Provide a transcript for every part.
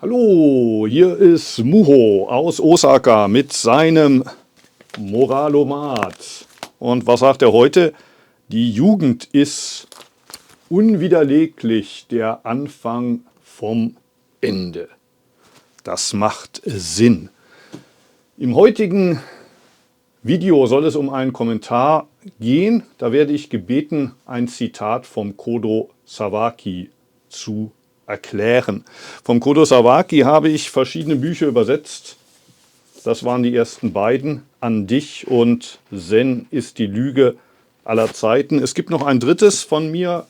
Hallo, hier ist Muho aus Osaka mit seinem Moralomat. Und was sagt er heute? Die Jugend ist unwiderleglich der Anfang vom Ende. Das macht Sinn. Im heutigen Video soll es um einen Kommentar gehen. Da werde ich gebeten, ein Zitat vom Kodo Sawaki zu erklären. Vom Kodo Sawaki habe ich verschiedene Bücher übersetzt. Das waren die ersten beiden, An dich und Zen ist die Lüge aller Zeiten. Es gibt noch ein drittes von mir,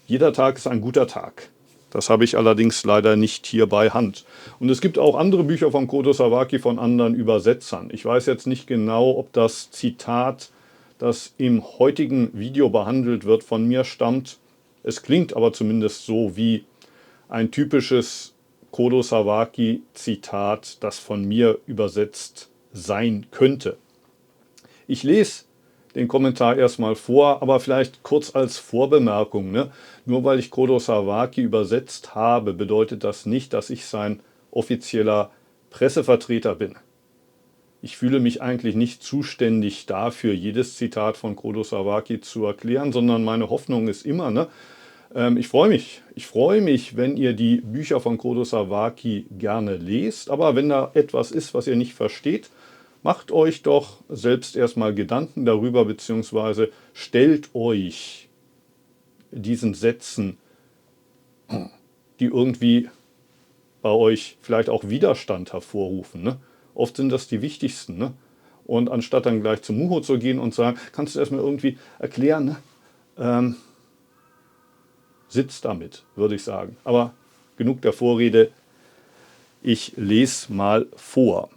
Jeder Tag ist ein guter Tag. Das habe ich allerdings leider nicht hier bei Hand. Und es gibt auch andere Bücher von Kodo Sawaki von anderen Übersetzern. Ich weiß jetzt nicht genau, ob das Zitat, das im heutigen Video behandelt wird, von mir stammt. Es klingt aber zumindest so wie ein typisches Kodo Sawaki-Zitat, das von mir übersetzt sein könnte. Ich lese den Kommentar erstmal vor, aber vielleicht kurz als Vorbemerkung. Nur weil ich Kodo Sawaki übersetzt habe, bedeutet das nicht, dass ich sein offizieller Pressevertreter bin. Ich fühle mich eigentlich nicht zuständig dafür, jedes Zitat von Kodo Sawaki zu erklären, sondern meine Hoffnung ist immer, ich freue mich, wenn ihr die Bücher von Kodo Sawaki gerne lest, aber wenn da etwas ist, was ihr nicht versteht, macht euch doch selbst erstmal Gedanken darüber, beziehungsweise stellt euch diesen Sätzen, die irgendwie bei euch vielleicht auch Widerstand hervorrufen. Oft sind das die wichtigsten. Und anstatt dann gleich zum Muho zu gehen und sagen, kannst du erstmal irgendwie erklären, sitzt damit, würde ich sagen. Aber genug der Vorrede, ich lese mal vor.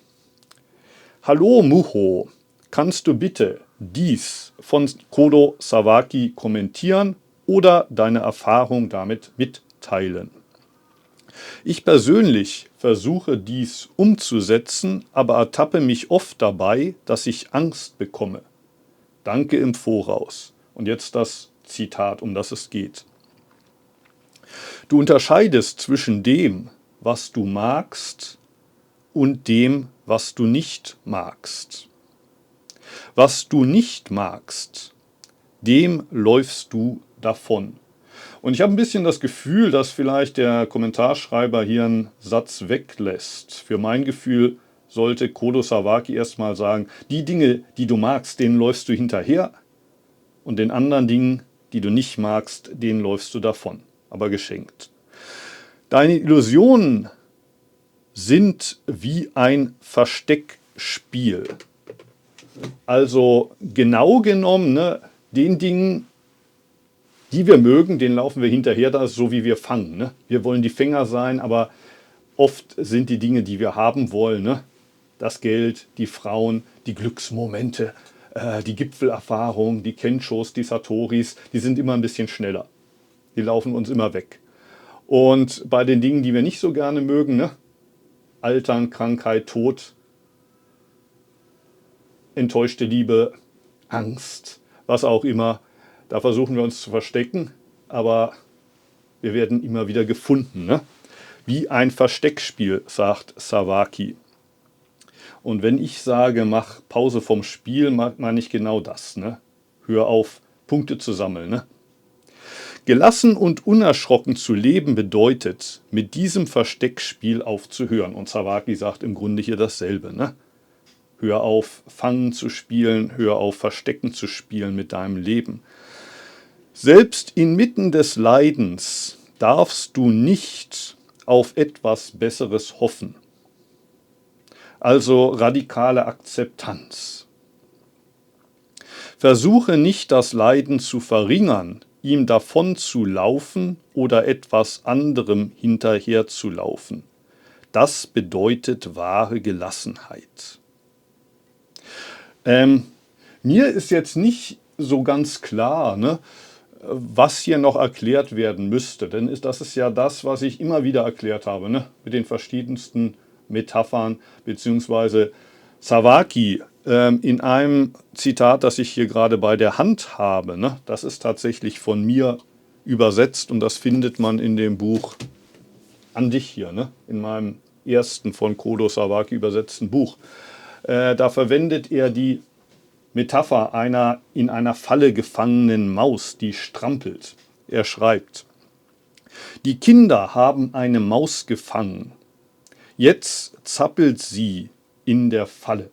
Hallo Muho, kannst du bitte dies von Kodo Sawaki kommentieren oder deine Erfahrung damit mitteilen? Ich persönlich versuche dies umzusetzen, aber ertappe mich oft dabei, dass ich Angst bekomme. Danke im Voraus. Und jetzt das Zitat, um das es geht. Du unterscheidest zwischen dem, was du magst, und dem, was du nicht magst. Was du nicht magst, dem läufst du davon. Und ich habe ein bisschen das Gefühl, dass vielleicht der Kommentarschreiber hier einen Satz weglässt. Für mein Gefühl sollte Kodo Sawaki erstmal sagen, die Dinge, die du magst, denen läufst du hinterher, und den anderen Dingen, die du nicht magst, denen läufst du davon. Aber geschenkt. Deine Illusionen sind wie ein Versteckspiel. Also genau genommen, den Dingen, die wir mögen, denen laufen wir hinterher, das ist so wie wir fangen. Wir wollen die Fänger sein, aber oft sind die Dinge, die wir haben wollen, das Geld, die Frauen, die Glücksmomente, die Gipfelerfahrung, die Kenshos, die Satoris, die sind immer ein bisschen schneller. Die laufen uns immer weg. Und bei den Dingen, die wir nicht so gerne mögen, Altern, Krankheit, Tod, enttäuschte Liebe, Angst, was auch immer, da versuchen wir uns zu verstecken, aber wir werden immer wieder gefunden. Wie ein Versteckspiel, sagt Sawaki. Und wenn ich sage, mach Pause vom Spiel, meine ich genau das. Hör auf, Punkte zu sammeln. Gelassen und unerschrocken zu leben bedeutet, mit diesem Versteckspiel aufzuhören. Und Sawaki sagt im Grunde hier dasselbe. Hör auf, Fangen zu spielen, hör auf, Verstecken zu spielen mit deinem Leben. Selbst inmitten des Leidens darfst du nicht auf etwas Besseres hoffen. Also radikale Akzeptanz. Versuche nicht, das Leiden zu verringern, ihm davon zu laufen oder etwas anderem hinterher zu laufen. Das bedeutet wahre Gelassenheit. Mir ist jetzt nicht so ganz klar, was hier noch erklärt werden müsste. Denn das ist ja das, was ich immer wieder erklärt habe, mit den verschiedensten Metaphern, beziehungsweise Sawaki in einem Zitat, das ich hier gerade bei der Hand habe, das ist tatsächlich von mir übersetzt und das findet man in dem Buch an dich hier, ne? In meinem ersten von Kodo Sawaki übersetzten Buch. Da verwendet er die Metapher einer in einer Falle gefangenen Maus, die strampelt. Er schreibt: Die Kinder haben eine Maus gefangen. Jetzt zappelt sie in der Falle.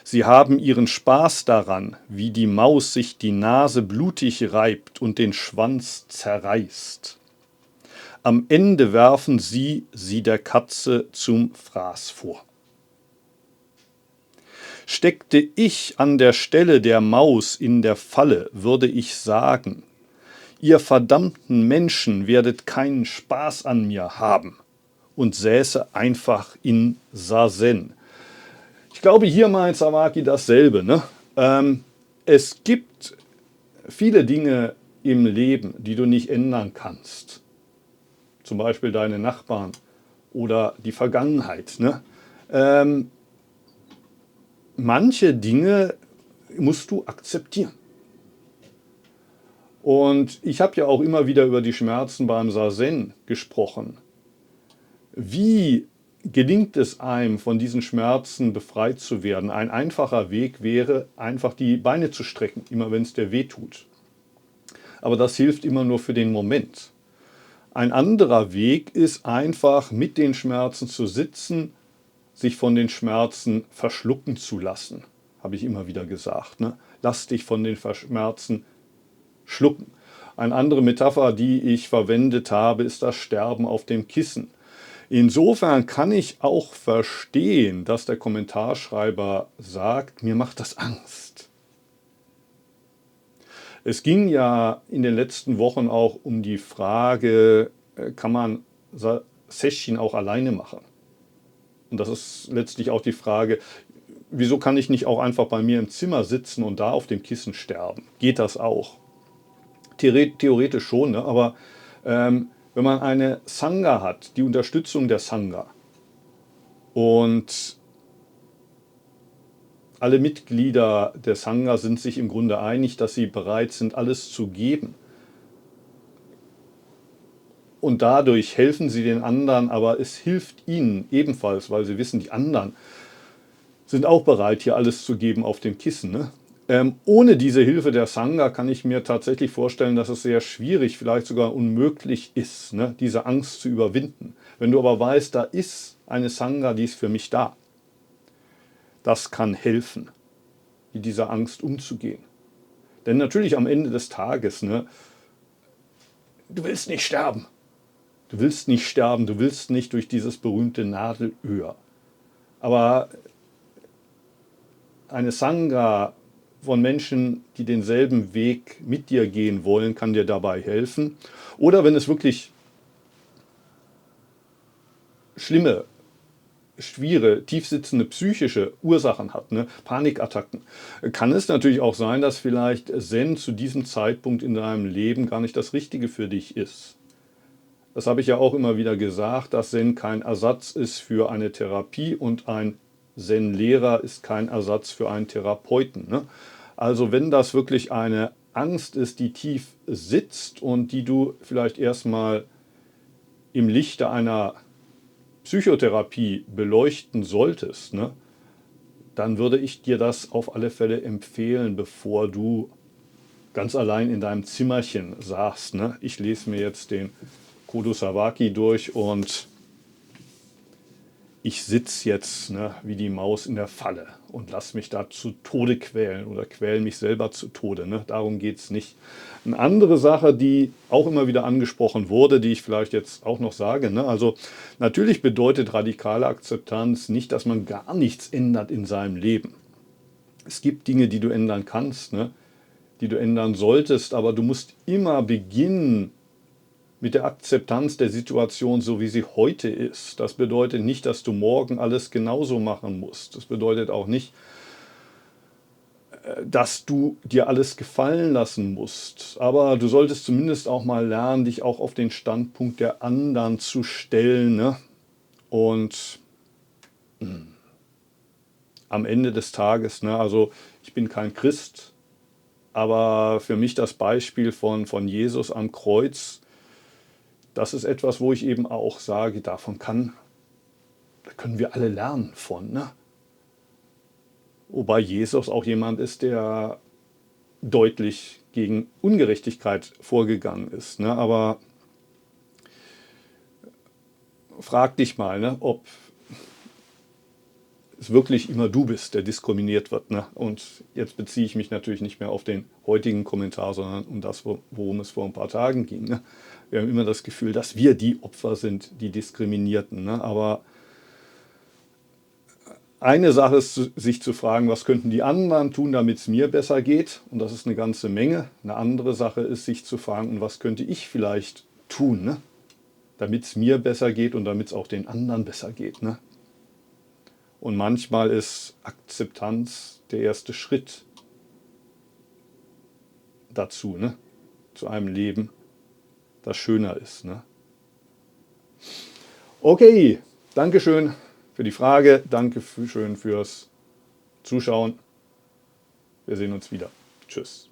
Sie haben ihren Spaß daran, wie die Maus sich die Nase blutig reibt und den Schwanz zerreißt. Am Ende werfen sie der Katze zum Fraß vor. Steckte ich an der Stelle der Maus in der Falle, würde ich sagen: Ihr verdammten Menschen werdet keinen Spaß an mir haben, und säße einfach in Sazen. Ich glaube, hier meint Sawaki dasselbe. Ne? Es gibt viele Dinge im Leben, die du nicht ändern kannst. Zum Beispiel deine Nachbarn oder die Vergangenheit. Ne? Manche Dinge musst du akzeptieren. Und ich habe ja auch immer wieder über die Schmerzen beim Sazen gesprochen. Wie gelingt es einem, von diesen Schmerzen befreit zu werden? Ein einfacher Weg wäre, einfach die Beine zu strecken, immer wenn es dir weh tut. Aber das hilft immer nur für den Moment. Ein anderer Weg ist einfach, mit den Schmerzen zu sitzen, sich von den Schmerzen verschlucken zu lassen. Habe ich immer wieder gesagt. Ne? Lass dich von den Schmerzen schlucken. Eine andere Metapher, die ich verwendet habe, ist das Sterben auf dem Kissen. Insofern kann ich auch verstehen, dass der Kommentarschreiber sagt, mir macht das Angst. Es ging ja in den letzten Wochen auch um die Frage, kann man Sesshin auch alleine machen? Und das ist letztlich auch die Frage, wieso kann ich nicht auch einfach bei mir im Zimmer sitzen und da auf dem Kissen sterben? Geht das auch? Theoretisch schon, ne? Aber wenn man eine Sangha hat, die Unterstützung der Sangha, und alle Mitglieder der Sangha sind sich im Grunde einig, dass sie bereit sind, alles zu geben. Und dadurch helfen sie den anderen, aber es hilft ihnen ebenfalls, weil sie wissen, die anderen sind auch bereit, hier alles zu geben auf dem Kissen. Ne? Ohne diese Hilfe der Sangha kann ich mir tatsächlich vorstellen, dass es sehr schwierig, vielleicht sogar unmöglich ist, ne, diese Angst zu überwinden. Wenn du aber weißt, da ist eine Sangha, die ist für mich da, das kann helfen, mit dieser Angst umzugehen. Denn natürlich am Ende des Tages, ne, du willst nicht sterben. Du willst nicht sterben, du willst nicht durch dieses berühmte Nadelöhr. Aber eine Sangha von Menschen, die denselben Weg mit dir gehen wollen, kann dir dabei helfen. Oder wenn es wirklich schlimme, schwere, tiefsitzende psychische Ursachen hat, ne, Panikattacken, kann es natürlich auch sein, dass vielleicht Zen zu diesem Zeitpunkt in deinem Leben gar nicht das Richtige für dich ist. Das habe ich ja auch immer wieder gesagt, dass Zen kein Ersatz ist für eine Therapie und ein Zen-Lehrer ist kein Ersatz für einen Therapeuten. Ne? Also wenn das wirklich eine Angst ist, die tief sitzt und die du vielleicht erstmal im Lichte einer Psychotherapie beleuchten solltest, ne, dann würde ich dir das auf alle Fälle empfehlen, bevor du ganz allein in deinem Zimmerchen saßt. Ne? Ich lese mir jetzt den Kodo Sawaki durch und ich sitze jetzt, ne, wie die Maus in der Falle und lasse mich da zu Tode quälen oder quäle mich selber zu Tode. Ne? Darum geht es nicht. Eine andere Sache, die auch immer wieder angesprochen wurde, die ich vielleicht jetzt auch noch sage, ne? Also natürlich bedeutet radikale Akzeptanz nicht, dass man gar nichts ändert in seinem Leben. Es gibt Dinge, die du ändern kannst, ne? Die du ändern solltest, aber du musst immer beginnen mit der Akzeptanz der Situation, so wie sie heute ist. Das bedeutet nicht, dass du morgen alles genauso machen musst. Das bedeutet auch nicht, dass du dir alles gefallen lassen musst. Aber du solltest zumindest auch mal lernen, dich auch auf den Standpunkt der anderen zu stellen. Ne? Und am Ende des Tages, ne, also ich bin kein Christ, aber für mich das Beispiel von Jesus am Kreuz, das ist etwas, wo ich eben auch sage, da können wir alle lernen von. Ne? Wobei Jesus auch jemand ist, der deutlich gegen Ungerechtigkeit vorgegangen ist. Ne? Aber frag dich mal, ne, ob es wirklich immer du bist, der diskriminiert wird. Ne? Und jetzt beziehe ich mich natürlich nicht mehr auf den heutigen Kommentar, sondern um das, worum es vor ein paar Tagen ging. Ne? Wir haben immer das Gefühl, dass wir die Opfer sind, die Diskriminierten. Ne? Aber eine Sache ist, sich zu fragen, was könnten die anderen tun, damit es mir besser geht? Und das ist eine ganze Menge. Eine andere Sache ist, sich zu fragen, und was könnte ich vielleicht tun, ne? Damit es mir besser geht und damit es auch den anderen besser geht. Ne? Und manchmal ist Akzeptanz der erste Schritt dazu, ne? Zu einem Leben, das schöner ist. Ne? Okay, Dankeschön für die Frage, Dankeschön fürs Zuschauen. Wir sehen uns wieder. Tschüss.